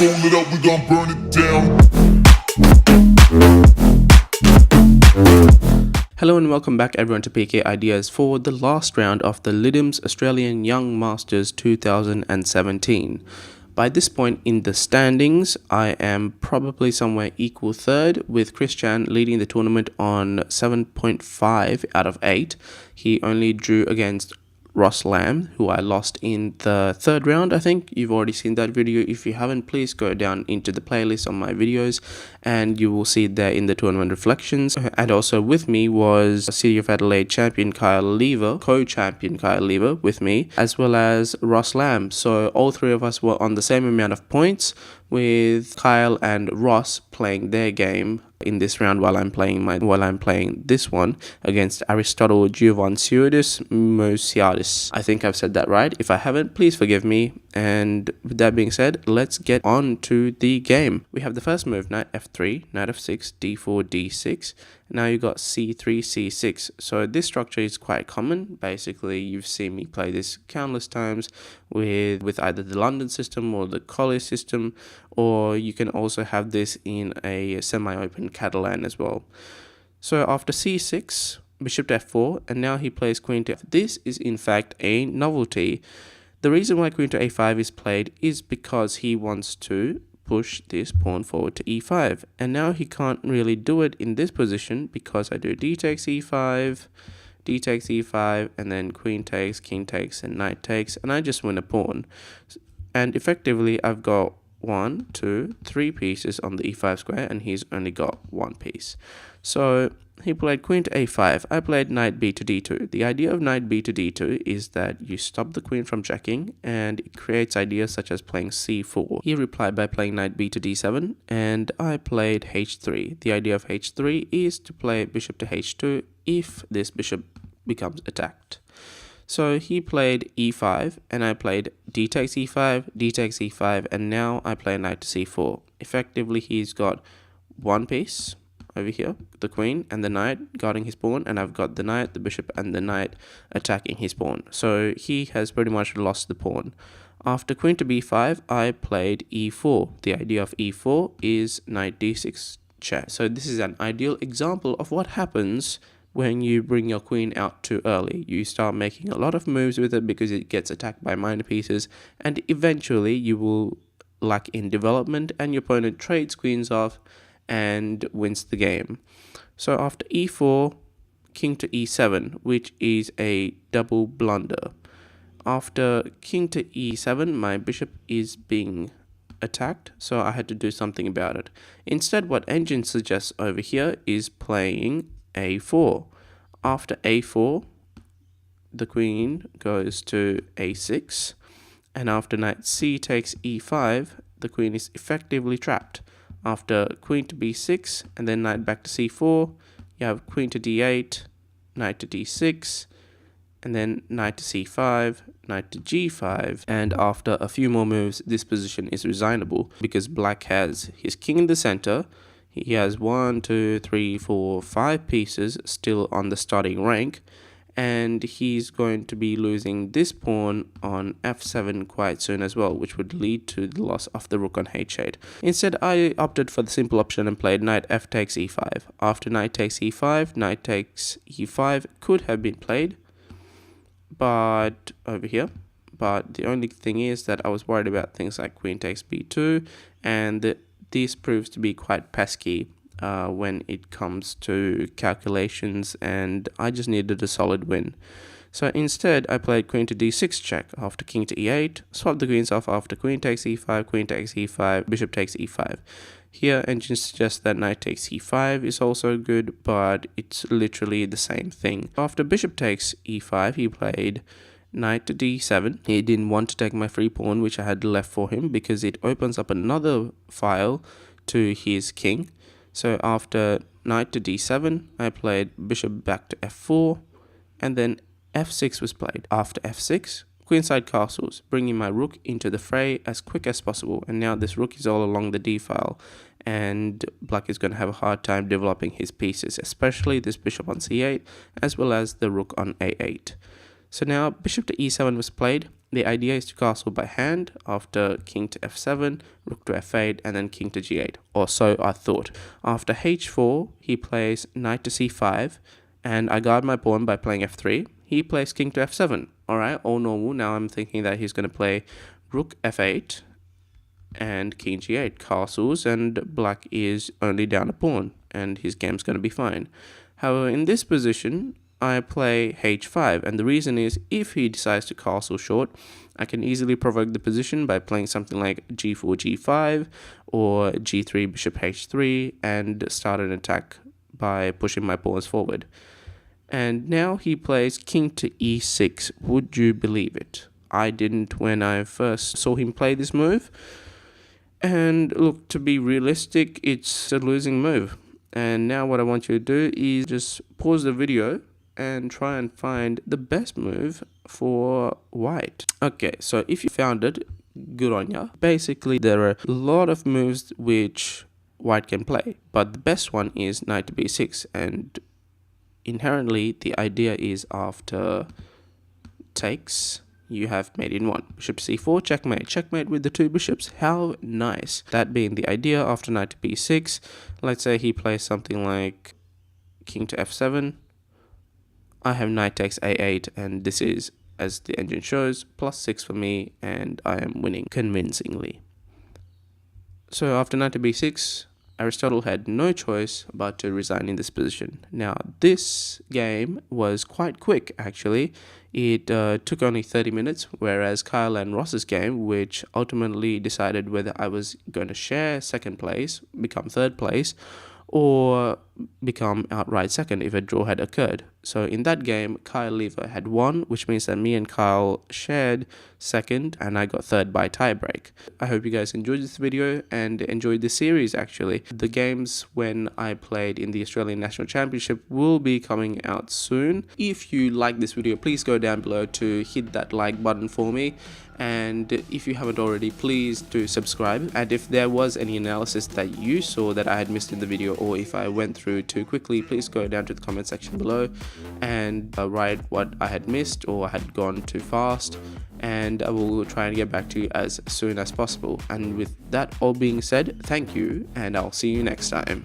Roll it up, we gon' burn it down. Hello and welcome back everyone to PKIdeas for the last round of the Lidums Australian Young Masters 2017. By this point in the standings, I am probably somewhere equal third, with Christian leading the tournament on 7.5 out of 8. He only drew against Ross Lamb, who I lost in the third round. I think you've already seen that video. If you haven't, please go down into the playlist on my videos and you will see it there in the tournament reflections. And also with me was City of Adelaide champion Kyle Lever, co-champion Kyle Lever with me, as well as Ross Lamb. So all three of us were on the same amount of points, with Kyle and Ross playing their game in this round while I'm playing this one against Aristotle Mosiadis. I think I've said that right. If I haven't, please forgive me. And with that being said, let's get on to the game. We have the first move, knight f3, knight f6, d4, d6. Now you got c3, c6. So this structure is quite common. Basically, you've seen me play this countless times with either the London system or the Collier system, or you can also have this in a semi-open Catalan as well. So after c6, bishop to f4, and now he plays queen to f. This is in fact a novelty. The reason why queen to a5 is played is because he wants to push this pawn forward to e5, and now he can't really do it in this position because I do d takes e5, d takes e5, and then queen takes, king takes, and knight takes, and I just win a pawn. And effectively I've got 1, 2, 3 pieces on the e5 square, and he's only got 1 piece. So he played queen to a5. I played knight b to d2. The idea of knight b to d2 is that you stop the queen from checking, and it creates ideas such as playing c4. He replied by playing knight b to d7, and I played h3. The idea of h3 is to play bishop to h2 if this bishop becomes attacked. So he played e5, and I played d takes e5, d takes e5, and now I play knight to c4. Effectively, he's got 1 piece over here, the queen and the knight guarding his pawn, and I've got the knight, the bishop, and the knight attacking his pawn. So he has pretty much lost the pawn. After queen to b5, I played e4. The idea of e4 is knight d6 check. So this is an ideal example of what happens when you bring your queen out too early. You start making a lot of moves with it because it gets attacked by minor pieces, and eventually you will lack in development and your opponent trades queens off and wins the game. So after e4, king to e7, which is a double blunder. After king to e7, my bishop is being attacked, so I had to do something about it. Instead, what engine suggests over here is playing a4. After a4, the queen goes to a6, and after knight c takes e5, the queen is effectively trapped. After queen to b6 and then knight back to c4, you have queen to d8, knight to d6, and then knight to c5, knight to g5, and after a few more moves, this position is resignable because black has his king in the center. He has 1, 2, 3, 4, 5 pieces still on the starting rank, and he's going to be losing this pawn on f7 quite soon as well, which would lead to the loss of the rook on h8. Instead, I opted for the simple option and played knight f takes e5. After knight takes e5, knight takes e5 could have been played, but over here. But the only thing is that I was worried about things like queen takes b2, and this proves to be quite pesky when it comes to calculations, and I just needed a solid win. So instead, I played queen to d6 check after king to e8, swap the queens off after queen takes e5, queen takes e5, bishop takes e5. Here, engine suggests that knight takes e5 is also good, but it's literally the same thing. After bishop takes e5, he played knight to d7. He didn't want to take my free pawn, which I had left for him, because it opens up another file to his king. So after knight to d7, I played bishop back to f4, and then f6 was played. After f6, queenside castles, bringing my rook into the fray as quick as possible, and now this rook is all along the d file, and black is going to have a hard time developing his pieces, especially this bishop on c8, as well as the rook on a8. So now bishop to e7 was played. The idea is to castle by hand after king to f7, rook to f8, and then king to g8, or so I thought. After h4, he plays knight to c5, and I guard my pawn by playing f3. He plays king to f7. Alright, all normal. Now I'm thinking that he's going to play rook f8 and king g8 castles, and black is only down a pawn, and his game's going to be fine. However, in this position, I play h5, and the reason is if he decides to castle short, I can easily provoke the position by playing something like g4 g5 or g3 bishop h3 and start an attack by pushing my pawns forward. And now he plays king to e6. Would you believe it? I didn't when I first saw him play this move. And look, to be realistic, it's a losing move. And now what I want you to do is just pause the video and try and find the best move for white. Okay, so if you found it, good on ya. Basically, there are a lot of moves which white can play, but the best one is knight to b6, and inherently the idea is after takes, you have mate in one. Bishop c4, checkmate. Checkmate with the two bishops. How nice. That being the idea, after knight to b6, let's say he plays something like king to f7. I have knight takes a8, and this is, as the engine shows, +6 for me, and I am winning convincingly. So after knight to b6, Aristotle had no choice but to resign in this position. Now, this game was quite quick, actually. It took only 30 minutes, whereas Kyle and Ross's game, which ultimately decided whether I was going to share second place, become third place, or become outright second if a draw had occurred. So in that game, Kyle Lever had won, which means that me and Kyle shared second and I got third by tiebreak. I hope you guys enjoyed this video and enjoyed the series actually. The games when I played in the Australian National Championship will be coming out soon. If you like this video, please go down below to hit that like button for me. And if you haven't already, please do subscribe. And if there was any analysis that you saw that I had missed in the video, or if I went through too quickly, please go down to the comment section below and write what I had missed or had gone too fast, and I will try and get back to you as soon as possible. And with that all being said, thank you, and I'll see you next time.